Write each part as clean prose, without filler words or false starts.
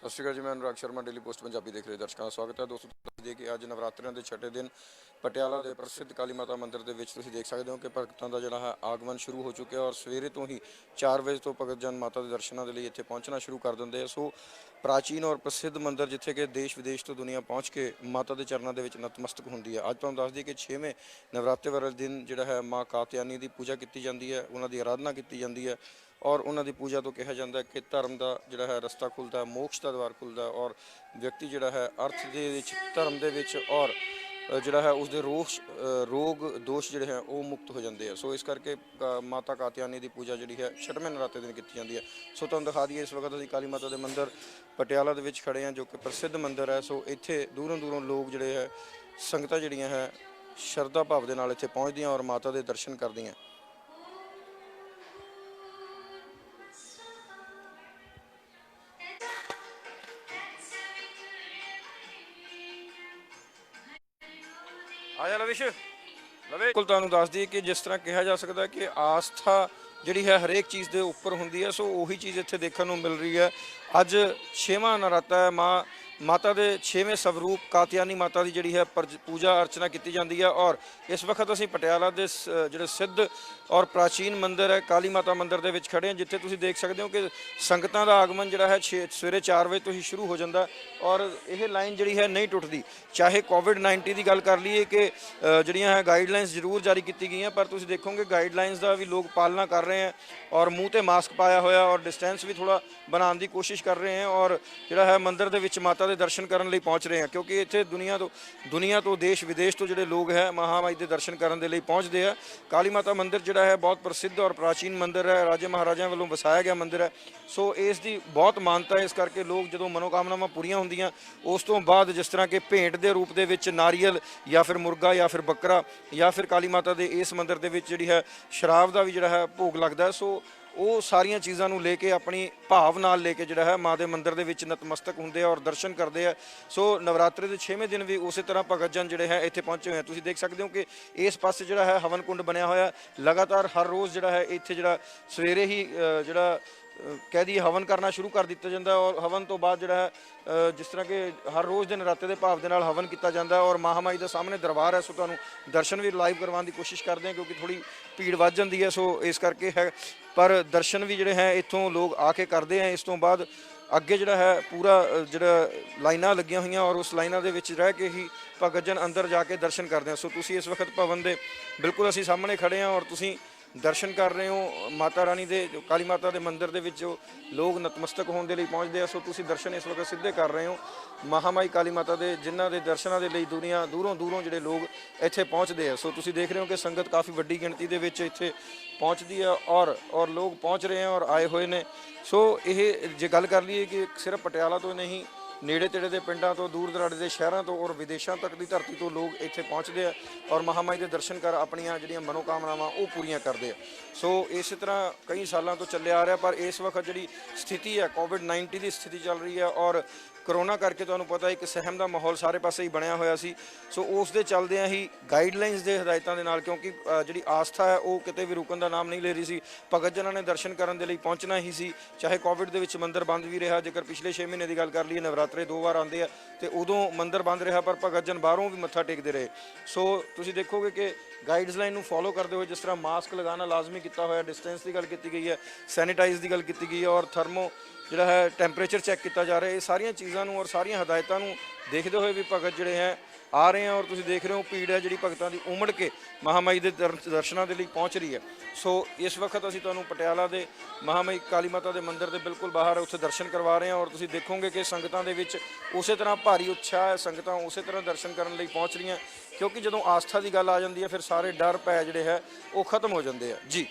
ਸਤਿ ਸ਼੍ਰੀ ਅਕਾਲ ਜੀ। ਮੈਂ ਅਨੁਰਾਗ ਸ਼ਰਮਾ, ਡੇਲੀ ਪੋਸਟ ਪੰਜਾਬੀ ਦੇਖ ਰਹੇ ਦਰਸ਼ਕਾਂ ਦਾ ਸਵਾਗਤ ਹੈ। ਦੋਸਤੋ, ਦੱਸ ਦਈਏ ਕਿ ਅੱਜ ਨਵਰਾਤਰਿਆਂ ਦੇ ਛਠੇ ਦਿਨ ਪਟਿਆਲਾ ਦੇ ਪ੍ਰਸਿੱਧ ਕਾਲੀ ਮਾਤਾ ਮੰਦਿਰ ਦੇ ਵਿੱਚ ਤੁਸੀਂ ਦੇਖ ਸਕਦੇ ਹੋ ਕਿ ਭਗਤਾਂ ਦਾ ਜਿਹੜਾ ਹੈ ਆਗਮਨ ਸ਼ੁਰੂ ਹੋ ਚੁੱਕਿਆ ਔਰ ਸਵੇਰੇ ਤੋਂ ਹੀ 4 ਵਜੇ ਤੋਂ ਭਗਤ ਜਨ ਮਾਤਾ ਦੇ ਦਰਸ਼ਨਾਂ ਦੇ ਲਈ ਇੱਥੇ ਪਹੁੰਚਣਾ ਸ਼ੁਰੂ ਕਰ ਦਿੰਦੇ ਆ। ਸੋ ਪ੍ਰਾਚੀਨ ਔਰ ਪ੍ਰਸਿੱਧ ਮੰਦਿਰ ਜਿੱਥੇ ਕਿ ਦੇਸ਼ ਵਿਦੇਸ਼ ਤੋਂ ਦੁਨੀਆ ਪਹੁੰਚ ਕੇ ਮਾਤਾ ਦੇ ਚਰਨਾਂ ਦੇ ਵਿੱਚ ਨਤਮਸਤਕ ਹੁੰਦੀ ਹੈ। ਅੱਜ ਤੁਹਾਨੂੰ ਦੱਸ ਦਈਏ ਕਿ 6ਵੇਂ ਨਵਰਾਤੇ ਵਾਲੇ ਦਿਨ ਜਿਹੜਾ ਹੈ ਮਾਂ ਕਾਤਿਆਨੀ ਦੀ ਪੂਜਾ ਕੀਤੀ ਜਾਂਦੀ ਹੈ, ਉਹਨਾਂ ਦੀ ਆਰਾਧਨਾ ਕੀਤੀ ਜਾਂਦੀ ਹੈ ਔਰ ਉਹਨਾਂ ਦੀ ਪੂਜਾ ਤੋਂ ਕਿਹਾ ਜਾਂਦਾ ਹੈ ਕਿ ਧਰਮ ਦਾ ਜਿਹੜਾ ਹੈ ਰਸਤਾ ਖੁੱਲ੍ਹਦਾ, ਮੋਕਸ਼ ਦਾ ਦਵਾਰ ਖੁੱਲ੍ਹਦਾ ਔਰ ਵਿਅਕਤੀ ਜਿਹੜਾ ਹੈ ਅਰਥ ਦੇ ਵਿੱਚ, ਧਰਮ ਦੇ ਵਿੱਚ ਔਰ ਜਿਹੜਾ ਹੈ ਉਸਦੇ ਰੋਗ ਦੋਸ਼ ਜਿਹੜੇ ਹੈ ਉਹ ਮੁਕਤ ਹੋ ਜਾਂਦੇ ਆ। ਸੋ ਇਸ ਕਰਕੇ ਮਾਤਾ ਕਾਤਿਆਨੀ ਦੀ ਪੂਜਾ ਜਿਹੜੀ ਹੈ 6ਵੇਂ ਨਰਾਤੇ ਦਿਨ ਕੀਤੀ ਜਾਂਦੀ ਹੈ। ਸੋ ਤੁਹਾਨੂੰ ਦਿਖਾ ਦਈਏ, ਇਸ ਵਕਤ ਅਸੀਂ ਕਾਲੀ ਮਾਤਾ ਦੇ ਮੰਦਿਰ ਪਟਿਆਲਾ ਦੇ ਵਿੱਚ ਖੜੇ ਹਾਂ, ਜੋ ਕਿ ਪ੍ਰਸਿੱਧ ਮੰਦਿਰ ਹੈ। ਸੋ ਇੱਥੇ ਦੂਰੋਂ ਦੂਰੋਂ ਲੋਕ ਜਿਹੜੇ ਹੈ, ਸੰਗਤਾਂ ਜਿਹੜੀਆਂ ਹੈ ਸ਼ਰਧਾ ਭਾਵ ਦੇ ਨਾਲ ਇੱਥੇ ਪਹੁੰਚਦੀਆਂ ਔਰ ਮਾਤਾ ਦੇ ਦਰਸ਼ਨ ਕਰਦੀਆਂ। ਆਇਆ ਲਵਿਸ਼ ਲਵੇ ਕੋਲ ਤੁਹਾਨੂੰ ਦੱਸ ਦਈਏ ਕਿ ਜਿਸ ਤਰ੍ਹਾਂ ਕਿਹਾ ਜਾ ਸਕਦਾ ਕਿ ਆਸਥਾ ਜਿਹੜੀ ਹੈ ਹਰੇਕ ਚੀਜ਼ ਦੇ ਉੱਪਰ ਹੁੰਦੀ ਹੈ। ਸੋ ਉਹੀ ਚੀਜ਼ ਇੱਥੇ ਦੇਖਣ ਨੂੰ ਮਿਲ ਰਹੀ ਹੈ। ਅੱਜ 6ਵਾਂ ਨਰਾਤਾ ਹੈ। ਮਾਤਾ ਦੇ 6ਵੇਂ ਸਵਰੂਪ ਕਾਤਿਆਨੀ ਮਾਤਾ ਦੀ ਜਿਹੜੀ ਹੈ ਪੂਜਾ ਅਰਚਨਾ ਕੀਤੀ ਜਾਂਦੀ ਹੈ ਔਰ ਇਸ ਵਕਤ ਅਸੀਂ ਪਟਿਆਲਾ ਦੇ ਜਿਹੜੇ ਸਿੱਧ ਔਰ ਪ੍ਰਾਚੀਨ ਮੰਦਿਰ ਹੈ ਕਾਲੀ ਮਾਤਾ ਮੰਦਿਰ ਦੇ ਵਿੱਚ ਖੜੇ ਹਾਂ, ਜਿੱਥੇ ਤੁਸੀਂ ਦੇਖ ਸਕਦੇ ਹੋ ਕਿ ਸੰਗਤਾਂ ਦਾ ਆਗਮਨ ਜਿਹੜਾ ਹੈ ਸਵੇਰੇ 4 ਵਜੇ ਤੋਂ ਹੀ ਸ਼ੁਰੂ ਹੋ ਜਾਂਦਾ ਔਰ ਇਹ ਲਾਈਨ ਜਿਹੜੀ ਹੈ ਨਹੀਂ ਟੁੱਟਦੀ। ਚਾਹੇ ਕੋਵਿਡ-19 ਦੀ ਗੱਲ ਕਰ ਲਈਏ ਕਿ ਜਿਹੜੀਆਂ ਹੈ ਗਾਈਡਲਾਈਨਸ ਜ਼ਰੂਰ ਜਾਰੀ ਕੀਤੀ ਗਈਆਂ, ਪਰ ਤੁਸੀਂ ਦੇਖੋਗੇ ਗਾਈਡਲਾਈਨਸ ਦਾ ਵੀ ਲੋਕ ਪਾਲਣਾ ਕਰ ਰਹੇ ਹੈ ਔਰ ਮੂੰਹ ਤੇ ਮਾਸਕ ਪਾਇਆ ਹੋਇਆ ਔਰ ਡਿਸਟੈਂਸ ਵੀ ਥੋੜਾ ਬਣਾਉਣ ਦੀ ਕੋਸ਼ਿਸ਼ ਕਰ ਰਹੇ ਹੈ ਔਰ ਜਿਹੜਾ ਹੈ ਮੰਦਿਰ ਦੇ ਵਿੱਚ ਮਾਤਾ ਦੇ ਦਰਸ਼ਨ ਕਰਨ ਲਈ ਪਹੁੰਚ ਰਹੇ ਹਾਂ, ਕਿਉਂਕਿ ਇੱਥੇ ਦੁਨੀਆ ਤੋਂ ਦੇਸ਼ ਵਿਦੇਸ਼ ਤੋਂ ਜਿਹੜੇ ਲੋਕ ਹੈ ਮਹਾਮਾਈ ਦੇ ਦਰਸ਼ਨ ਕਰਨ ਦੇ ਲਈ ਪਹੁੰਚਦੇ ਆ। ਕਾਲੀ ਮਾਤਾ ਮੰਦਿਰ ਜਿਹੜਾ ਹੈ ਬਹੁਤ ਪ੍ਰਸਿੱਧ ਔਰ ਪ੍ਰਾਚੀਨ ਮੰਦਿਰ ਹੈ, ਰਾਜੇ ਮਹਾਰਾਜਿਆਂ ਵੱਲੋਂ ਵਸਾਇਆ ਗਿਆ ਮੰਦਿਰ ਹੈ। ਸੋ ਇਸ ਦੀ ਬਹੁਤ ਮਾਨਤਾ ਹੈ। ਇਸ ਕਰਕੇ ਲੋਕ ਜਦੋਂ ਮਨੋਕਾਮਨਾਵਾਂ ਪੂਰੀਆਂ ਹੁੰਦੀਆਂ ਉਸ ਤੋਂ ਬਾਅਦ ਜਿਸ ਤਰ੍ਹਾਂ ਕਿ ਭੇਂਟ ਦੇ ਰੂਪ ਦੇ ਵਿੱਚ ਨਾਰੀਅਲ ਜਾਂ ਫਿਰ ਮੁਰਗਾ ਜਾਂ ਫਿਰ ਬੱਕਰਾ ਜਾਂ ਫਿਰ ਕਾਲੀ ਮਾਤਾ ਦੇ ਇਸ ਮੰਦਿਰ ਦੇ ਵਿੱਚ ਜਿਹੜੀ ਹੈ ਸ਼ਰਾਬ ਦਾ ਵੀ ਜਿਹੜਾ ਹੈ ਭੋਗ ਲੱਗਦਾ। ਸੋ ਉਹ ਸਾਰੀਆਂ ਚੀਜ਼ਾਂ ਨੂੰ ਲੈ ਕੇ ਆਪਣੀ ਭਾਵ ਨਾਲ ਲੈ ਕੇ ਜਿਹੜਾ ਹੈ ਮਾਂ ਦੇ ਮੰਦਿਰ ਦੇ ਵਿੱਚ ਨਤਮਸਤਕ ਹੁੰਦੇ ਆ ਔਰ ਦਰਸ਼ਨ ਕਰਦੇ ਆ। ਸੋ ਨਵਰਾਤਰੇ ਦੇ 6ਵੇਂ ਦਿਨ ਵੀ ਉਸੇ ਤਰ੍ਹਾਂ ਭਗਤ ਜਨ ਜਿਹੜੇ ਹੈ ਇੱਥੇ ਪਹੁੰਚੇ ਹੋਏ ਆ। ਤੁਸੀਂ ਦੇਖ ਸਕਦੇ ਹੋ ਕਿ ਇਸ ਪਾਸੇ ਜਿਹੜਾ ਹੈ ਹਵਨ ਕੁੰਡ ਬਣਿਆ ਹੋਇਆ, ਲਗਾਤਾਰ ਹਰ ਰੋਜ਼ ਜਿਹੜਾ ਹੈ ਇੱਥੇ ਜਿਹੜਾ ਸਵੇਰੇ ਹੀ ਜਿਹੜਾ ਕਹਿ ਦਈਏ ਹਵਨ ਕਰਨਾ ਸ਼ੁਰੂ ਕਰ ਦਿੱਤਾ ਜਾਂਦਾ ਔਰ ਹਵਨ ਤੋਂ ਬਾਅਦ ਜਿਹੜਾ ਹੈ ਜਿਸ ਤਰ੍ਹਾਂ ਕਿ ਹਰ ਰੋਜ਼ ਦੇ ਨਰਾਤੇ ਦੇ ਭਾਵ ਦੇ ਨਾਲ ਹਵਨ ਕੀਤਾ ਜਾਂਦਾ ਔਰ ਮਹਾਮਾਈ ਦਾ ਸਾਹਮਣੇ ਦਰਬਾਰ ਹੈ। ਸੋ ਤੁਹਾਨੂੰ ਦਰਸ਼ਨ ਵੀ ਲਾਈਵ ਕਰਵਾਉਣ ਦੀ ਕੋਸ਼ਿਸ਼ ਕਰਦੇ ਹਾਂ, ਕਿਉਂਕਿ ਥੋੜੀ ਭੀੜ ਵੱਧ ਜਾਂਦੀ ਹੈ। ਸੋ ਇਸ ਕਰਕੇ ਹੈ, ਪਰ ਦਰਸ਼ਨ ਵੀ ਜਿਹੜੇ ਹੈ ਇੱਥੋਂ ਲੋਕ ਆ ਕੇ ਕਰਦੇ ਆ। ਇਸ ਤੋਂ ਬਾਅਦ ਅੱਗੇ ਜਿਹੜਾ ਹੈ ਪੂਰਾ ਜਿਹੜਾ ਲਾਈਨਾਂ ਲੱਗੀਆਂ ਹੋਈਆਂ ਔਰ ਉਸ ਲਾਈਨਾਂ ਦੇ ਵਿੱਚ ਰਹਿ ਕੇ ਹੀ ਭਗਤ ਜਨ ਅੰਦਰ ਜਾ ਕੇ ਦਰਸ਼ਨ ਕਰਦੇ ਆ। ਸੋ ਤੁਸੀਂ ਇਸ ਵਕਤ ਭਵਨ ਦੇ ਬਿਲਕੁਲ ਅਸੀਂ ਸਾਹਮਣੇ ਖੜੇ ਹਾਂ ਔਰ ਤੁਸੀਂ ਦਰਸ਼ਨ ਕਰ ਰਹੇ ਹੋ ਮਾਤਾ ਰਾਣੀ ਦੇ, ਜੋ ਕਾਲੀ ਮਾਤਾ ਦੇ ਮੰਦਿਰ ਦੇ ਵਿੱਚ ਜੋ ਲੋਕ ਨਤਮਸਤਕ ਹੋਣ ਦੇ ਲਈ ਪਹੁੰਚਦੇ ਆ। ਸੋ ਤੁਸੀਂ ਦਰਸ਼ਨ ਇਸ ਵਕਤ ਸਿੱਧੇ ਕਰ ਰਹੇ ਹੋ ਮਹਾਮਾਈ ਕਾਲੀ ਮਾਤਾ ਦੇ, ਜਿਨ੍ਹਾਂ ਦੇ ਦਰਸ਼ਨਾਂ ਦੇ ਲਈ ਦੁਨੀਆ ਦੂਰੋਂ ਜਿਹੜੇ ਲੋਕ ਇੱਥੇ ਪਹੁੰਚਦੇ ਆ। ਸੋ ਤੁਸੀਂ ਦੇਖ ਰਹੇ ਹੋ ਕਿ ਸੰਗਤ ਕਾਫੀ ਵੱਡੀ ਗਿਣਤੀ ਦੇ ਵਿੱਚ ਇੱਥੇ ਪਹੁੰਚਦੀ ਆ ਔਰ ਲੋਕ ਪਹੁੰਚ ਰਹੇ ਆ ਔਰ ਆਏ ਹੋਏ ਨੇ। ਸੋ ਇਹ ਜੇ ਗੱਲ ਕਰ ਲਈਏ ਕਿ ਸਿਰਫ ਪਟਿਆਲਾ ਤੋਂ ਨਹੀਂ, ਨੇੜੇ ਤੇੜੇ ਦੇ ਪਿੰਡਾਂ ਤੋਂ, ਦੂਰ ਦਰਾਡੇ ਦੇ ਸ਼ਹਿਰਾਂ ਤੋਂ ਔਰ ਵਿਦੇਸ਼ਾਂ ਤੱਕ ਦੀ ਧਰਤੀ ਤੋਂ ਲੋਕ ਇੱਥੇ ਪਹੁੰਚਦੇ ਆ ਔਰ ਮਹਾਮਾਈ ਦੇ ਦਰਸ਼ਨ ਕਰ ਆਪਣੀਆਂ ਜਿਹੜੀਆਂ ਮਨੋਕਾਮਨਾਵਾਂ ਉਹ ਪੂਰੀਆਂ ਕਰਦੇ ਆ। ਸੋ ਇਸੇ ਤਰ੍ਹਾਂ ਕਈ ਸਾਲਾਂ ਤੋਂ ਚੱਲਿਆ ਆ ਰਿਹਾ, ਪਰ ਇਸ ਵਕਤ ਜਿਹੜੀ ਸਥਿਤੀ ਹੈ ਕੋਵਿਡ-19 ਦੀ ਸਥਿਤੀ ਚੱਲ ਰਹੀ ਹੈ ਔਰ ਕਰੋਨਾ ਕਰਕੇ ਤੁਹਾਨੂੰ ਪਤਾ ਇੱਕ ਸਹਿਮ ਦਾ ਮਾਹੌਲ ਸਾਰੇ ਪਾਸੇ ਹੀ ਬਣਿਆ ਹੋਇਆ ਸੀ। ਸੋ ਉਸ ਦੇ ਚੱਲਦਿਆਂ ਹੀ ਗਾਈਡਲਾਈਨਸ ਦੇ ਹਦਾਇਤਾਂ ਦੇ ਨਾਲ, ਕਿਉਂਕਿ ਜਿਹੜੀ ਆਸਥਾ ਹੈ ਉਹ ਕਿਤੇ ਵੀ ਰੁਕਣ ਦਾ ਨਾਮ ਨਹੀਂ ਲੈ ਰਹੀ ਸੀ, ਭਗਤ ਜਨਾਂ ਨੇ ਦਰਸ਼ਨ ਕਰਨ ਦੇ ਲਈ ਪਹੁੰਚਣਾ ਹੀ ਸੀ। ਚਾਹੇ ਕੋਵਿਡ ਦੇ ਵਿੱਚ ਮੰਦਿਰ ਬੰਦ ਵੀ ਰਿਹਾ, ਜੇਕਰ ਪਿਛਲੇ 6 ਮਹੀਨੇ ਦੀ ਗੱਲ ਕਰ ਲਈਏ ਨਵਰਾਤਰੇ 2 ਵਾਰ ਆਉਂਦੇ ਆ ਤੇ ਉਦੋਂ ਮੰਦਿਰ ਬੰਦ ਰਿਹਾ, ਪਰ ਭਗਤ ਜਨ ਬਾਹਰੋਂ ਵੀ ਮੱਥਾ ਟੇਕਦੇ ਰਹੇ। ਸੋ ਤੁਸੀਂ ਦੇਖੋਗੇ ਕਿ ਗਾਈਡਲਾਈਨ ਨੂੰ ਫੋਲੋ ਕਰਦੇ ਹੋਏ ਜਿਸ ਤਰ੍ਹਾਂ ਮਾਸਕ ਲਗਾਉਣਾ ਲਾਜ਼ਮੀ ਕੀਤਾ ਹੋਇਆ, ਡਿਸਟੈਂਸ ਦੀ ਗੱਲ ਕੀਤੀ ਗਈ ਹੈ, ਸੈਨੀਟਾਈਜ਼ ਦੀ ਗੱਲ ਕੀਤੀ ਗਈ ਹੈ ਔਰ ਥਰਮੋ ਜਿਹੜਾ ਹੈ ਟੈਂਪਰੇਚਰ ਚੈੱਕ ਕੀਤਾ ਜਾ ਰਿਹਾ। ਇਹ ਸਾਰੀਆਂ ਚੀਜ਼ਾਂ ਨੂੰ ਔਰ ਸਾਰੀਆਂ ਹਦਾਇਤਾਂ ਨੂੰ ਦੇਖਦੇ ਹੋਏ ਵੀ ਭਗਤ ਜਿਹੜੇ ਹੈ ਆ ਰਹੇ ਆ ਔਰ ਤੁਸੀਂ ਦੇਖ ਰਹੇ ਹੋ ਭੀੜ ਹੈ ਜਿਹੜੀ ਭਗਤਾਂ ਦੀ ਉਮੜ ਕੇ ਮਹਾਮਾਈ ਦੇ ਦਰਸ਼ਨਾਂ ਦੇ ਲਈ ਪਹੁੰਚ ਰਹੀ ਹੈ। ਸੋ ਇਸ ਵਕਤ ਅਸੀਂ ਤੁਹਾਨੂੰ ਪਟਿਆਲਾ ਦੇ ਮਹਾਮਾਈ ਕਾਲੀ ਮਾਤਾ ਦੇ ਮੰਦਿਰ ਦੇ ਬਿਲਕੁਲ ਬਾਹਰ ਉੱਥੇ ਦਰਸ਼ਨ ਕਰਵਾ ਰਹੇ ਹਾਂ ਔਰ ਤੁਸੀਂ ਦੇਖੋਗੇ ਕਿ ਸੰਗਤਾਂ ਦੇ ਵਿੱਚ ਉਸੇ ਤਰ੍ਹਾਂ ਭਾਰੀ ਉਤਸ਼ਾਹ ਹੈ, ਸੰਗਤਾਂ ਉਸੇ ਤਰ੍ਹਾਂ ਦਰਸ਼ਨ ਕਰਨ ਲਈ ਪਹੁੰਚ ਰਹੀਆਂ, ਕਿਉਂਕਿ ਜਦੋਂ ਆਸਥਾ ਦੀ ਗੱਲ ਆ ਜਾਂਦੀ ਹੈ ਫਿਰ ਸਾਰੇ ਡਰ ਭੈ ਜਿਹੜੇ ਹੈ ਉਹ ਖਤਮ ਹੋ ਜਾਂਦੇ ਆ ਜੀ।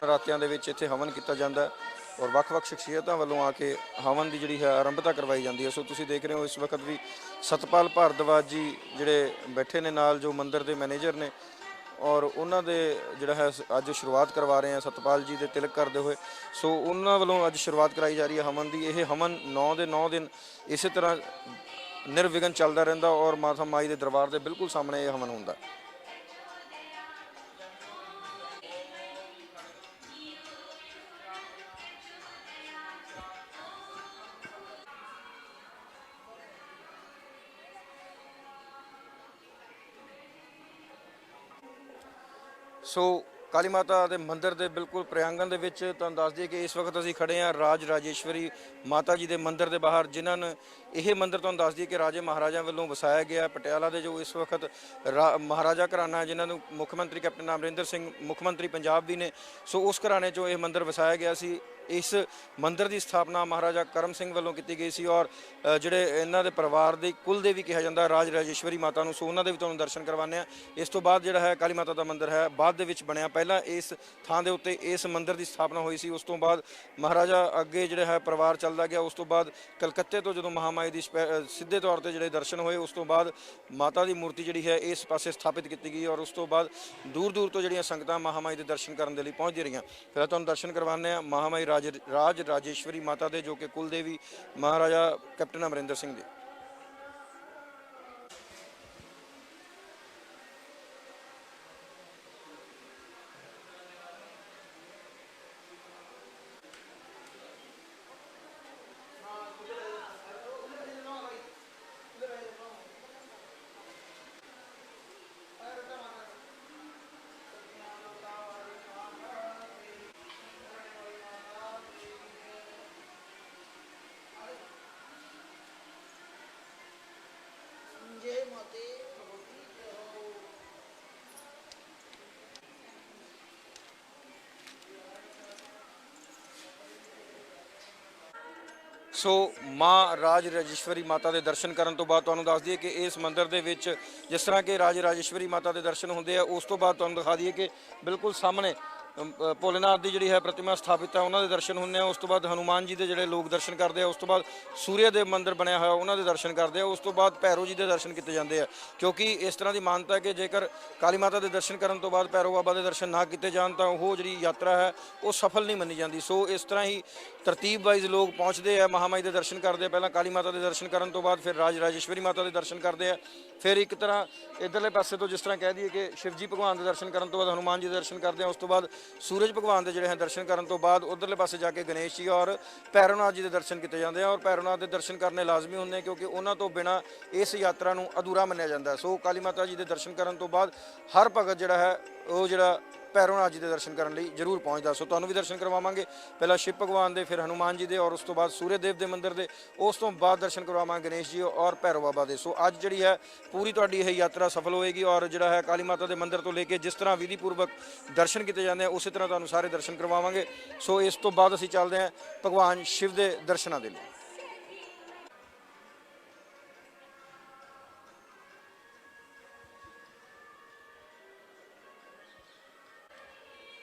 ਰਾਤਿਆਂ ਦੇ ਵਿੱਚ ਇੱਥੇ ਹਵਨ ਕੀਤਾ ਜਾਂਦਾ ਹੈ ਔਰ ਵੱਖ-ਵੱਖ ਸ਼ਖਸੀਅਤਾਂ ਵੱਲੋਂ ਆ ਕੇ ਹਵਨ ਦੀ ਜਿਹੜੀ ਹੈ ਆਰੰਭਤਾ ਕਰਵਾਈ ਜਾਂਦੀ ਹੈ। ਸੋ ਤੁਸੀਂ ਦੇਖ ਰਹੇ ਹੋ ਇਸ ਵਕਤ ਵੀ ਸਤਪਾਲ ਭਾਰਦਵਾਜ ਜੀ ਜਿਹੜੇ ਬੈਠੇ ਨੇ ਨਾਲ, ਜੋ ਮੰਦਿਰ ਦੇ ਮੈਨੇਜਰ ਨੇ, ਔਰ ਉਹਨਾਂ ਦੇ ਜਿਹੜਾ ਹੈ ਅੱਜ ਸ਼ੁਰੂਆਤ ਕਰਵਾ ਰਹੇ ਆ ਸਤਪਾਲ ਜੀ ਦੇ ਤਿਲਕ ਕਰਦੇ ਹੋਏ। ਸੋ ਉਹਨਾਂ ਵੱਲੋਂ ਅੱਜ ਸ਼ੁਰੂਆਤ ਕਰਾਈ ਜਾ ਰਹੀ ਹੈ ਹਵਨ ਦੀ। ਇਹ ਹਵਨ 9 ਦੇ 9 ਦਿਨ ਇਸੇ ਤਰ੍ਹਾਂ ਨਿਰਵਿਘਨ ਚੱਲਦਾ ਰਹਿੰਦਾ ਔਰ ਮਾਤਾ ਮਾਈ ਦੇ ਦਰਬਾਰ ਦੇ ਬਿਲਕੁਲ ਸਾਹਮਣੇ ਇਹ ਹਵਨ ਹੁੰਦਾ। ਸੋ ਕਾਲੀ ਮਾਤਾ ਦੇ ਮੰਦਿਰ ਦੇ ਬਿਲਕੁਲ ਪ੍ਰਿਆਂਗਣ ਦੇ ਵਿੱਚ ਤੁਹਾਨੂੰ ਦੱਸ ਦਈਏ ਕਿ ਇਸ ਵਕਤ ਅਸੀਂ ਖੜੇ ਹਾਂ ਰਾਜ ਰਾਜੇਸ਼ਵਰੀ ਮਾਤਾ ਜੀ ਦੇ ਮੰਦਿਰ ਦੇ ਬਾਹਰ, ਜਿਨ੍ਹਾਂ ਨੇ ਇਹ ਮੰਦਿਰ ਤੁਹਾਨੂੰ ਦੱਸ ਦਈਏ ਕਿ ਰਾਜੇ ਮਹਾਰਾਜਾ ਵੱਲੋਂ ਵਸਾਇਆ ਗਿਆ। ਪਟਿਆਲਾ ਦੇ ਜੋ ਇਸ ਵਕਤ ਮਹਾਰਾਜਾ ਘਰਾਣਾ, ਜਿਨ੍ਹਾਂ ਨੂੰ ਮੁੱਖ ਮੰਤਰੀ ਕੈਪਟਨ ਅਮਰਿੰਦਰ ਸਿੰਘ ਮੁੱਖ ਮੰਤਰੀ ਪੰਜਾਬ ਵੀ ਨੇ, ਸੋ ਉਸ ਘਰਾਣੇ 'ਚੋਂ ਇਹ ਮੰਦਿਰ ਵਸਾਇਆ ਗਿਆ ਸੀ। ਇਸ ਮੰਦਿਰ ਦੀ ਸਥਾਪਨਾ ਮਹਾਰਾਜਾ ਕਰਮ ਸਿੰਘ ਵੱਲੋਂ ਕੀਤੀ ਗਈ ਸੀ ਔਰ ਜਿਹੜੇ ਇਹਨਾਂ ਦੇ ਪਰਿਵਾਰ ਦੀ ਕੁਲ ਦੇਵੀ ਕਿਹਾ ਜਾਂਦਾ ਰਾਜ ਰਾਜੇਸ਼ਵਰੀ ਮਾਤਾ ਨੂੰ, ਸੋ ਉਹਨਾਂ ਦੇ ਵੀ ਤੁਹਾਨੂੰ ਦਰਸ਼ਨ ਕਰਵਾਉਂਦੇ ਆ। ਇਸ ਤੋਂ ਬਾਅਦ ਜਿਹੜਾ ਹੈ ਕਾਲੀ ਮਾਤਾ ਦਾ ਮੰਦਿਰ ਹੈ ਬਾਅਦ ਦੇ ਵਿੱਚ ਬਣਿਆ, ਪਹਿਲਾਂ ਇਸ ਥਾਂ ਦੇ ਉੱਤੇ ਇਸ ਮੰਦਿਰ ਦੀ ਸਥਾਪਨਾ ਹੋਈ ਸੀ। ਉਸ ਤੋਂ ਬਾਅਦ ਮਹਾਰਾਜਾ ਅੱਗੇ ਜਿਹੜਾ ਹੈ ਪਰਿਵਾਰ ਚੱਲਦਾ ਗਿਆ। ਉਸ ਤੋਂ ਬਾਅਦ ਕਲਕੱਤੇ ਤੋਂ ਜਦੋਂ ਮਹਾਮਾਈ ਦੀ ਸਿੱਧੇ ਤੌਰ ਤੇ ਜਿਹੜੇ ਦਰਸ਼ਨ ਹੋਏ, ਉਸ ਤੋਂ ਬਾਅਦ ਮਾਤਾ ਦੀ ਮੂਰਤੀ ਜਿਹੜੀ ਹੈ ਇਸ ਪਾਸੇ ਸਥਾਪਿਤ ਕੀਤੀ ਗਈ ਔਰ ਉਸ ਤੋਂ ਬਾਅਦ ਦੂਰ ਦੂਰ ਤੋਂ ਜਿਹੜੀਆਂ ਸੰਗਤਾਂ ਮਹਾਮਾਈ ਦੇ ਦਰਸ਼ਨ ਕਰਨ ਦੇ ਲਈ ਪਹੁੰਚਦੀ ਰਹੀਆਂ। ਫਿਰ ਤੁਹਾਨੂੰ ਦਰਸ਼ਨ ਕਰਵਾਉਂਦੇ ਆ ਮਹਾਮਾਈ ਰਾਜ ਰਾਜੇਸ਼ਵਰੀ ਮਾਤਾ ਦੇ, ਜੋ ਕਿ ਕੁਲ ਦੇਵੀ ਮਹਾਰਾਜਾ ਕੈਪਟਨ ਅਮਰਿੰਦਰ ਸਿੰਘ ਦੇ। ਸੋ ਮਾਂ ਰਾਜ ਰਾਜੇਸ਼ਵਰੀ ਮਾਤਾ ਦੇ ਦਰਸ਼ਨ ਕਰਨ ਤੋਂ ਬਾਅਦ ਤੁਹਾਨੂੰ ਦੱਸ ਦਈਏ ਕਿ ਇਸ ਮੰਦਿਰ ਦੇ ਵਿੱਚ ਜਿਸ ਤਰ੍ਹਾਂ ਕਿ ਰਾਜ ਰਾਜੇਸ਼ਵਰੀ ਮਾਤਾ ਦੇ ਦਰਸ਼ਨ ਹੁੰਦੇ ਆ, ਉਸ ਤੋਂ ਬਾਅਦ ਤੁਹਾਨੂੰ ਦਿਖਾ ਦਈਏ ਕਿ ਬਿਲਕੁਲ ਸਾਹਮਣੇ ਭੋਲੇਨਾਥ ਦੀ ਜਿਹੜੀ ਹੈ ਪ੍ਰਤਿਮਾ ਸਥਾਪਿਤ ਹੈ, ਉਹਨਾਂ ਦੇ ਦਰਸ਼ਨ ਹੁੰਦੇ ਆ। ਉਸ ਤੋਂ ਬਾਅਦ ਹਨੂਮਾਨ ਜੀ ਦੇ ਜਿਹੜੇ ਲੋਕ ਦਰਸ਼ਨ ਕਰਦੇ ਆ। ਉਸ ਤੋਂ ਬਾਅਦ ਸੂਰਿਆ ਦੇਵ ਮੰਦਿਰ ਬਣਿਆ ਹੋਇਆ, ਉਹਨਾਂ ਦੇ ਦਰਸ਼ਨ ਕਰਦੇ ਆ। ਉਸ ਤੋਂ ਬਾਅਦ ਭੈਰੋ ਜੀ ਦੇ ਦਰਸ਼ਨ ਕੀਤੇ ਜਾਂਦੇ ਆ, ਕਿਉਂਕਿ ਇਸ ਤਰ੍ਹਾਂ ਦੀ ਮਾਨਤਾ ਹੈ ਕਿ ਜੇਕਰ ਕਾਲੀ ਮਾਤਾ ਦੇ ਦਰਸ਼ਨ ਕਰਨ ਤੋਂ ਬਾਅਦ ਭੈਰੋ ਬਾਬਾ ਦੇ ਦਰਸ਼ਨ ਨਾ ਕੀਤੇ ਜਾਣ ਤਾਂ ਉਹ ਜਿਹੜੀ ਯਾਤਰਾ ਹੈ ਉਹ ਸਫਲ ਨਹੀਂ ਮੰਨੀ ਜਾਂਦੀ। ਸੋ ਇਸ ਤਰ੍ਹਾਂ ਹੀ ਤਰਤੀਬ ਵਾਈਜ਼ ਲੋਕ ਪਹੁੰਚਦੇ ਆ, ਮਹਾਮਾਈ ਦੇ ਦਰਸ਼ਨ ਕਰਦੇ ਆ, ਪਹਿਲਾਂ ਕਾਲੀ ਮਾਤਾ ਦੇ ਦਰਸ਼ਨ ਕਰਨ ਤੋਂ ਬਾਅਦ ਫਿਰ ਰਾਜ ਰਾਜੇਸ਼ਵਰੀ ਮਾਤਾ ਦੇ ਦਰਸ਼ਨ ਕਰਦੇ ਆ। ਫਿਰ ਇੱਕ ਤਰ੍ਹਾਂ ਇਧਰਲੇ ਪਾਸੇ ਤੋਂ ਜਿਸ ਤਰ੍ਹਾਂ ਕਹਿ ਦਈਏ ਕਿ ਸ਼ਿਵਜੀ ਭਗਵਾਨ ਦੇ ਦਰਸ਼ਨ ਕਰਨ ਤੋਂ ਬਾਅਦ ਹਨੂਮਾਨ ਜੀ ਦੇ ਦਰਸ਼ਨ ਕਰਦੇ ਆ। ਉਸ ਤੋਂ ਬਾਅਦ ਸੂਰਜ ਭਗਵਾਨ ਦੇ ਜਿਹੜੇ ਹੈ ਦਰਸ਼ਨ ਕਰਨ ਤੋਂ ਬਾਅਦ ਉਧਰਲੇ ਪਾਸੇ ਜਾ ਕੇ ਗਣੇਸ਼ ਜੀ ਔਰ ਭੈਰੋਨਾਥ ਜੀ ਦੇ ਦਰਸ਼ਨ ਕੀਤੇ ਜਾਂਦੇ ਆ ਔਰ ਭੈਰੋਨਾਥ ਦੇ ਦਰਸ਼ਨ ਕਰਨੇ ਲਾਜ਼ਮੀ ਹੁੰਦੇ, ਕਿਉਂਕਿ ਉਹਨਾਂ ਤੋਂ ਬਿਨਾਂ ਇਸ ਯਾਤਰਾ ਨੂੰ ਅਧੂਰਾ ਮੰਨਿਆ ਜਾਂਦਾ। ਸੋ ਕਾਲੀ ਮਾਤਾ ਜੀ ਦੇ ਦਰਸ਼ਨ ਕਰਨ ਤੋਂ ਬਾਅਦ ਹਰ ਭਗਤ ਜਿਹੜਾ ਹੈ ਉਹ ਜਿਹੜਾ ਭੈਰੋਨਾਥ ਜੀ ਦੇ ਦਰਸ਼ਨ ਕਰਨ ਲਈ ਜ਼ਰੂਰ ਪਹੁੰਚਦਾ। ਸੋ ਤੁਹਾਨੂੰ ਵੀ ਦਰਸ਼ਨ ਕਰਵਾਵਾਂਗੇ, ਪਹਿਲਾਂ ਸ਼ਿਵ ਭਗਵਾਨ ਦੇ, ਫਿਰ ਹਨੂਮਾਨ ਜੀ ਦੇ ਔਰ ਉਸ ਤੋਂ ਬਾਅਦ ਸੂਰਯ ਦੇਵ ਦੇ ਮੰਦਿਰ ਦੇ, ਉਸ ਤੋਂ ਬਾਅਦ ਦਰਸ਼ਨ ਕਰਵਾਵਾਂਗੇ ਗਣੇਸ਼ ਜੀ ਔਰ ਭੈਰੋ ਬਾਬਾ ਦੇ। ਸੋ ਅੱਜ ਜਿਹੜੀ ਹੈ ਪੂਰੀ ਤੁਹਾਡੀ ਇਹ ਯਾਤਰਾ ਸਫਲ ਹੋਏਗੀ ਔਰ ਜਿਹੜਾ ਹੈ ਕਾਲੀ ਮਾਤਾ ਦੇ ਮੰਦਿਰ ਤੋਂ ਲੈ ਕੇ ਜਿਸ ਤਰ੍ਹਾਂ ਵਿਧੀ ਪੂਰਵਕ ਦਰਸ਼ਨ ਕੀਤੇ ਜਾਂਦੇ ਆ ਉਸੇ ਤਰ੍ਹਾਂ ਤੁਹਾਨੂੰ ਸਾਰੇ ਦਰਸ਼ਨ ਕਰਵਾਵਾਂਗੇ। ਸੋ ਇਸ ਤੋਂ ਬਾਅਦ ਅਸੀਂ ਚੱਲਦੇ ਹਾਂ ਭਗਵਾਨ ਸ਼ਿਵ ਦੇ ਦਰਸ਼ਨਾਂ ਦੇ ਲਈ।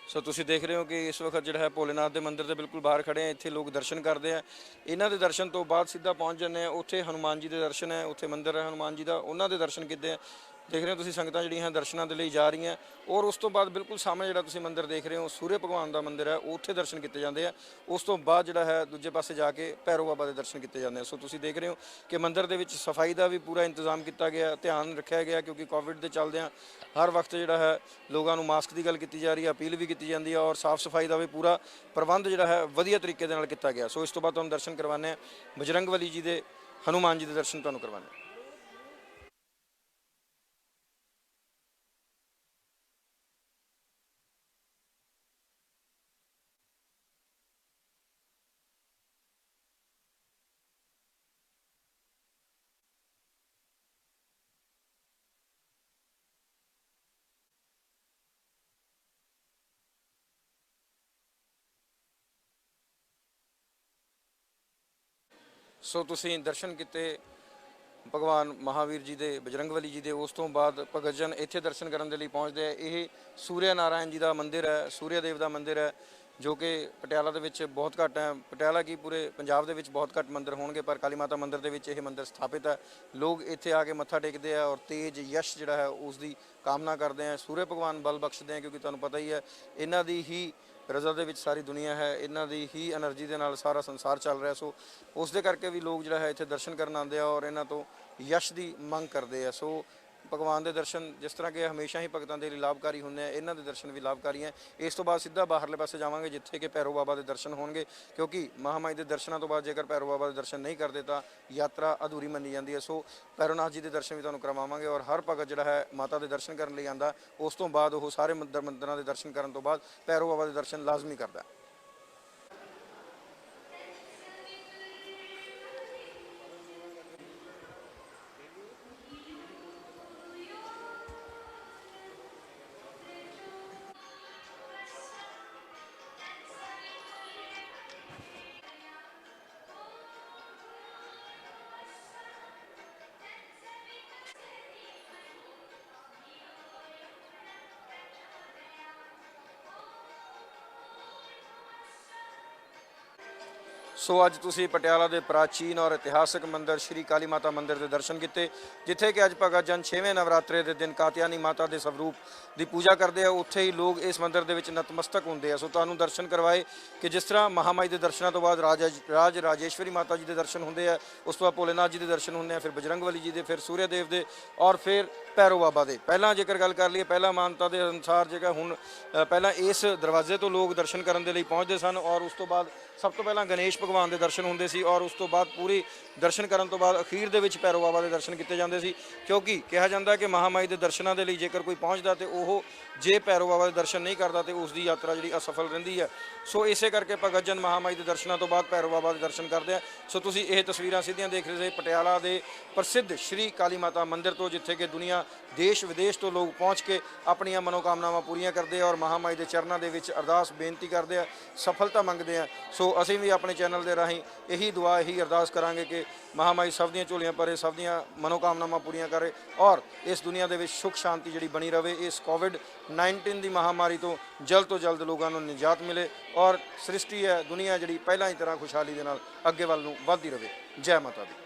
ਸੋ ਤੁਸੀਂ ਦੇਖ ਰਹੇ ਹੋ ਕਿ ਇਸ ਵਕਤ ਜਿਹੜਾ ਹੈ ਭੋਲੇਨਾਥ ਦੇ ਮੰਦਿਰ ਦੇ ਬਿਲਕੁਲ ਬਾਹਰ ਖੜੇ ਆ। ਇੱਥੇ ਲੋਕ ਦਰਸ਼ਨ ਕਰਦੇ ਆ। ਇਹਨਾਂ ਦੇ ਦਰਸ਼ਨ ਤੋਂ ਬਾਅਦ ਸਿੱਧਾ ਪਹੁੰਚ ਜਾਂਦੇ ਆ ਉੱਥੇ ਹਨੂਮਾਨ ਜੀ ਦੇ ਦਰਸ਼ਨ ਹੈ, ਉੱਥੇ ਮੰਦਿਰ ਹੈ ਹਨੂਮਾਨ ਜੀ ਦਾ, ਉਹਨਾਂ ਦੇ ਦਰਸ਼ਨ ਕੀਤੇ ਆ। ਦੇਖ ਰਹੇ ਹੋ ਤੁਸੀਂ ਸੰਗਤਾਂ ਜਿਹੜੀਆਂ ਦਰਸ਼ਨਾਂ ਦੇ ਲਈ ਜਾ ਰਹੀਆਂ ਔਰ ਉਸ ਤੋਂ ਬਾਅਦ ਬਿਲਕੁਲ ਸਾਹਮਣੇ ਜਿਹੜਾ ਤੁਸੀਂ ਮੰਦਿਰ ਦੇਖ ਰਹੇ ਹੋ ਸੂਰਯ ਭਗਵਾਨ ਦਾ ਮੰਦਿਰ ਹੈ, ਉੱਥੇ ਦਰਸ਼ਨ ਕੀਤੇ ਜਾਂਦੇ ਆ। ਉਸ ਤੋਂ ਬਾਅਦ ਜਿਹੜਾ ਹੈ ਦੂਜੇ ਪਾਸੇ ਜਾ ਕੇ ਭੈਰੋ ਬਾਬਾ ਦੇ ਦਰਸ਼ਨ ਕੀਤੇ ਜਾਂਦੇ ਆ। ਸੋ ਤੁਸੀਂ ਦੇਖ ਰਹੇ ਹੋ ਕਿ ਮੰਦਿਰ ਦੇ ਵਿੱਚ ਸਫਾਈ ਦਾ ਵੀ ਪੂਰਾ ਇੰਤਜ਼ਾਮ ਕੀਤਾ ਗਿਆ, ਧਿਆਨ ਰੱਖਿਆ ਗਿਆ, ਕਿਉਂਕਿ ਕੋਵਿਡ ਦੇ ਚੱਲਦਿਆਂ ਹਰ ਵਕਤ ਜਿਹੜਾ ਹੈ ਲੋਕਾਂ ਨੂੰ ਮਾਸਕ ਦੀ ਗੱਲ ਕੀਤੀ ਜਾ ਰਹੀ ਹੈ, ਅਪੀਲ ਵੀ ਕੀਤੀ ਜਾਂਦੀ ਹੈ ਔਰ ਸਾਫ਼ ਸਫਾਈ ਦਾ ਵੀ ਪੂਰਾ ਪ੍ਰਬੰਧ ਜਿਹੜਾ ਹੈ ਵਧੀਆ ਤਰੀਕੇ ਦੇ ਨਾਲ ਕੀਤਾ ਗਿਆ। ਸੋ ਇਸ ਤੋਂ ਬਾਅਦ ਤੁਹਾਨੂੰ ਦਰਸ਼ਨ ਕਰਵਾਉਂਦੇ ਆ ਬਜਰੰਗਬਲੀ ਜੀ ਦੇ, ਹਨੂਮਾਨ ਜੀ ਦੇ ਦਰਸ਼ਨ ਤੁਹਾਨੂੰ ਕਰਵਾਉਂਦੇ ਆ। ਸੋ ਤੁਸੀਂ ਦਰਸ਼ਨ ਕੀਤੇ ਭਗਵਾਨ ਮਹਾਵੀਰ ਜੀ ਦੇ, ਬਜਰੰਗਬਲੀ ਜੀ ਦੇ। ਉਸ ਤੋਂ ਬਾਅਦ ਭਗਤ ਜਨ ਇੱਥੇ ਦਰਸ਼ਨ ਕਰਨ ਦੇ ਲਈ ਪਹੁੰਚਦੇ ਆ। ਇਹ ਸੂਰਿਆ ਨਾਰਾਇਣ ਜੀ ਦਾ ਮੰਦਿਰ ਹੈ, ਸੂਰਿਆ ਦੇਵ ਦਾ ਮੰਦਿਰ ਹੈ, ਜੋ ਕਿ ਪਟਿਆਲਾ ਦੇ ਵਿੱਚ ਬਹੁਤ ਘੱਟ ਹੈ। ਪਟਿਆਲਾ ਕੀ ਪੂਰੇ ਪੰਜਾਬ ਦੇ ਵਿੱਚ ਬਹੁਤ ਘੱਟ ਮੰਦਿਰ ਹੋਣਗੇ, ਪਰ ਕਾਲੀ ਮਾਤਾ ਮੰਦਿਰ ਦੇ ਵਿੱਚ ਇਹ ਮੰਦਿਰ ਸਥਾਪਿਤ ਹੈ। ਲੋਕ ਇੱਥੇ ਆ ਕੇ ਮੱਥਾ ਟੇਕਦੇ ਆ ਔਰ ਤੇਜ ਯਸ਼ ਜਿਹੜਾ ਹੈ ਉਸ ਦੀ ਕਾਮਨਾ ਕਰਦੇ ਆ। ਸੂਰਜ ਭਗਵਾਨ ਬਲ ਬਖਸ਼ਦੇ ਆ, ਕਿਉਂਕਿ ਤੁਹਾਨੂੰ ਪਤਾ ਹੀ ਹੈ ਇਹਨਾਂ ਦੀ ਹੀ ਰਜ਼ਾ ਦੇ ਵਿੱਚ ਸਾਰੀ ਦੁਨੀਆ ਹੈ, ਇਹਨਾਂ ਦੀ ਹੀ એનર્ਜੀ ਦੇ ਨਾਲ ਸਾਰਾ ਸੰਸਾਰ ਚੱਲ ਰਿਹਾ। ਸੋ ਉਸ ਦੇ ਕਰਕੇ ਵੀ ਲੋਕ ਜਿਹੜਾ ਹੈ ਇੱਥੇ ਦਰਸ਼ਨ ਕਰਨ ਆਉਂਦੇ ਆ ਔਰ ਇਹਨਾਂ ਤੋਂ ਯਸ਼ ਦੀ ਮੰਗ ਕਰਦੇ ਆ। ਸੋ ਭਗਵਾਨ ਦੇ ਦਰਸ਼ਨ ਜਿਸ ਤਰ੍ਹਾਂ ਕਿ ਹਮੇਸ਼ਾ ਹੀ ਭਗਤਾਂ ਦੇ ਲਈ ਲਾਭਕਾਰੀ ਹੁੰਦੇ ਆ, ਇਹਨਾਂ ਦੇ ਦਰਸ਼ਨ ਵੀ ਲਾਭਕਾਰੀ ਹੈ। ਇਸ ਤੋਂ ਬਾਅਦ ਸਿੱਧਾ ਬਾਹਰਲੇ ਪਾਸੇ ਜਾਵਾਂਗੇ, ਜਿੱਥੇ ਕਿ ਭੈਰੋ ਬਾਬਾ ਦੇ ਦਰਸ਼ਨ ਹੋਣਗੇ, ਕਿਉਂਕਿ ਮਹਾਮਾਈ ਦੇ ਦਰਸ਼ਨਾਂ ਤੋਂ ਬਾਅਦ ਜੇਕਰ ਭੈਰੋ ਬਾਬਾ ਦੇ ਦਰਸ਼ਨ ਨਹੀਂ ਕਰਦੇ ਤਾਂ ਯਾਤਰਾ ਅਧੂਰੀ ਮੰਨੀ ਜਾਂਦੀ ਹੈ। ਸੋ ਭੈਰੋਨਾਥ ਜੀ ਦੇ ਦਰਸ਼ਨ ਵੀ ਤੁਹਾਨੂੰ ਕਰਵਾਵਾਂਗੇ ਔਰ ਹਰ ਭਗਤ ਜਿਹੜਾ ਹੈ ਮਾਤਾ ਦੇ ਦਰਸ਼ਨ ਕਰਨ ਲਈ ਆਂਦਾ, ਉਸ ਤੋਂ ਬਾਅਦ ਉਹ ਸਾਰੇ ਮੰਦਿਰਾਂ ਦੇ ਦਰਸ਼ਨ ਕਰਨ ਤੋਂ ਬਾਅਦ ਭੈਰੋ ਬਾਬਾ ਦੇ ਦਰਸ਼ਨ ਲਾਜ਼ਮੀ ਕਰਦਾ। ਸੋ ਅੱਜ ਤੁਸੀਂ ਪਟਿਆਲਾ ਦੇ ਪ੍ਰਾਚੀਨ ਔਰ ਇਤਿਹਾਸਕ ਮੰਦਿਰ ਸ਼੍ਰੀ ਕਾਲੀ ਮਾਤਾ ਮੰਦਿਰ ਦੇ ਦਰਸ਼ਨ ਕੀਤੇ, ਜਿੱਥੇ ਕਿ ਅੱਜ ਭਗਤ ਜਨ 6ਵੇਂ ਨਵਰਾਤਰੇ ਦੇ ਦਿਨ ਕਾਤਿਆਨੀ ਮਾਤਾ ਦੇ ਸਰੂਪ ਦੀ ਪੂਜਾ ਕਰਦੇ ਆ। ਉੱਥੇ ਹੀ ਲੋਕ ਇਸ ਮੰਦਿਰ ਦੇ ਵਿੱਚ ਨਤਮਸਤਕ ਹੁੰਦੇ ਆ। ਸੋ ਤੁਹਾਨੂੰ ਦਰਸ਼ਨ ਕਰਵਾਏ ਕਿ ਜਿਸ ਤਰ੍ਹਾਂ ਮਹਾਮਾਈ ਦੇ ਦਰਸ਼ਨਾਂ ਤੋਂ ਬਾਅਦ ਰਾਜੇਸ਼ਵਰੀ ਮਾਤਾ ਜੀ ਦੇ ਦਰਸ਼ਨ ਹੁੰਦੇ ਆ, ਉਸ ਤੋਂ ਬਾਅਦ ਭੋਲੇਨਾਥ ਜੀ ਦੇ ਦਰਸ਼ਨ ਹੁੰਦੇ ਆ, ਫਿਰ ਬਜਰੰਗਬਲੀ ਜੀ ਦੇ, ਫਿਰ ਸੂਰਿਆ ਦੇਵ ਦੇ ਔਰ ਫਿਰ ਭੈਰੋ ਬਾਬਾ ਦੇ। ਪਹਿਲਾਂ ਜੇਕਰ ਗੱਲ ਕਰ ਲਈਏ, ਪਹਿਲਾਂ ਮਾਨਤਾ ਦੇ ਅਨੁਸਾਰ ਜੇਕਰ ਹੁਣ ਪਹਿਲਾਂ ਇਸ ਦਰਵਾਜ਼ੇ ਤੋਂ ਲੋਕ ਦਰਸ਼ਨ ਕਰਨ ਦੇ ਲਈ ਪਹੁੰਚਦੇ ਸਨ ਔਰ ਉਸ ਤੋਂ ਬਾਅਦ ਸਭ ਤੋਂ ਪਹਿਲਾਂ ਗਣੇਸ਼ ਭਗਵਾਨ ਦੇ ਦਰਸ਼ਨ ਹੁੰਦੇ ਸੀ ਔਰ ਉਸ ਤੋਂ ਬਾਅਦ ਪੂਰੀ ਦਰਸ਼ਨ ਕਰਨ ਤੋਂ ਬਾਅਦ ਅਖੀਰ ਦੇ ਵਿੱਚ ਭੈਰੋ ਬਾਬਾ ਦੇ ਦਰਸ਼ਨ ਕੀਤੇ ਜਾਂਦੇ ਸੀ। ਕਿਉਂਕਿ ਕਿਹਾ ਜਾਂਦਾ ਕਿ ਮਹਾਮਾਈ ਦੇ ਦਰਸ਼ਨਾਂ ਦੇ ਲਈ ਜੇਕਰ ਕੋਈ ਪਹੁੰਚਦਾ ਤੇ ਉਹ ਜੇ ਭੈਰੋ ਬਾਬਾ ਦੇ ਦਰਸ਼ਨ ਨਹੀਂ ਕਰਦਾ ਤੇ ਉਸ ਦੀ ਯਾਤਰਾ ਜਿਹੜੀ ਅਸਫਲ ਰਹਿੰਦੀ ਹੈ। ਸੋ ਇਸੇ ਕਰਕੇ ਭਗਤ ਜਨ ਮਹਾਮਾਈ ਦੇ ਦਰਸ਼ਨਾਂ ਤੋਂ ਬਾਅਦ ਭੈਰੋ ਬਾਬਾ ਦੇ ਦਰਸ਼ਨ ਕਰਦੇ ਆ। ਸੋ ਤੁਸੀਂ ਇਹ ਤਸਵੀਰਾਂ ਸਿੱਧੀਆਂ ਦੇਖ ਰਹੇ ਸੀ ਪਟਿਆਲਾ ਦੇ ਪ੍ਰਸਿੱਧ ਸ਼੍ਰੀ ਕਾਲੀ ਮਾਤਾ ਮੰਦਿਰ ਤੋਂ, ਜਿੱਥੇ ਕਿ ਦੁਨੀਆ ਦੇਸ਼ ਵਿਦੇਸ਼ ਤੋਂ ਲੋਕ ਪਹੁੰਚ ਕੇ ਆਪਣੀਆਂ ਮਨੋਕਾਮਨਾਵਾਂ ਪੂਰੀਆਂ ਕਰਦੇ ਆ ਔਰ ਮਹਾਮਾਈ ਦੇ ਚਰਨਾਂ ਦੇ ਵਿੱਚ ਅਰਦਾਸ ਬੇਨਤੀ ਕਰਦੇ ਆ, ਸਫਲਤਾ ਮੰਗਦੇ ਆ। ਸੋ ਅਸੀਂ ਵੀ ਆਪਣੇ ਚੈਨਲ ਦੇ ਰਾਹੀਂ ਇਹੀ ਦੁਆ, ਇਹੀ ਅਰਦਾਸ ਕਰਾਂਗੇ ਕਿ ਮਹਾਮਾਈ ਸਭ ਦੀਆਂ ਝੋਲੀਆਂ ਭਰੇ, ਸਭ ਦੀਆਂ ਮਨੋਕਾਮਨਾਵਾਂ ਪੂਰੀਆਂ ਕਰੇ ਔਰ ਇਸ ਦੁਨੀਆ ਦੇ ਵਿੱਚ ਸੁੱਖ ਸ਼ਾਂਤੀ ਜਿਹੜੀ ਬਣੀ ਰਹੇ। ਇਸ ਕੋਵਿਡ-19 ਦੀ ਮਹਾਮਾਰੀ ਤੋਂ ਜਲਦ ਲੋਕਾਂ ਨੂੰ ਨਿਜਾਤ ਮਿਲੇ ਔਰ ਸ੍ਰਿਸ਼ਟੀ ਹੈ, ਦੁਨੀਆ ਜਿਹੜੀ ਪਹਿਲਾਂ ਹੀ ਤਰ੍ਹਾਂ ਖੁਸ਼ਹਾਲੀ ਦੇ ਨਾਲ ਅੱਗੇ ਵੱਲ ਨੂੰ ਵੱਧਦੀ ਰਹੇ। ਜੈ ਮਾਤਾ ਦੀ।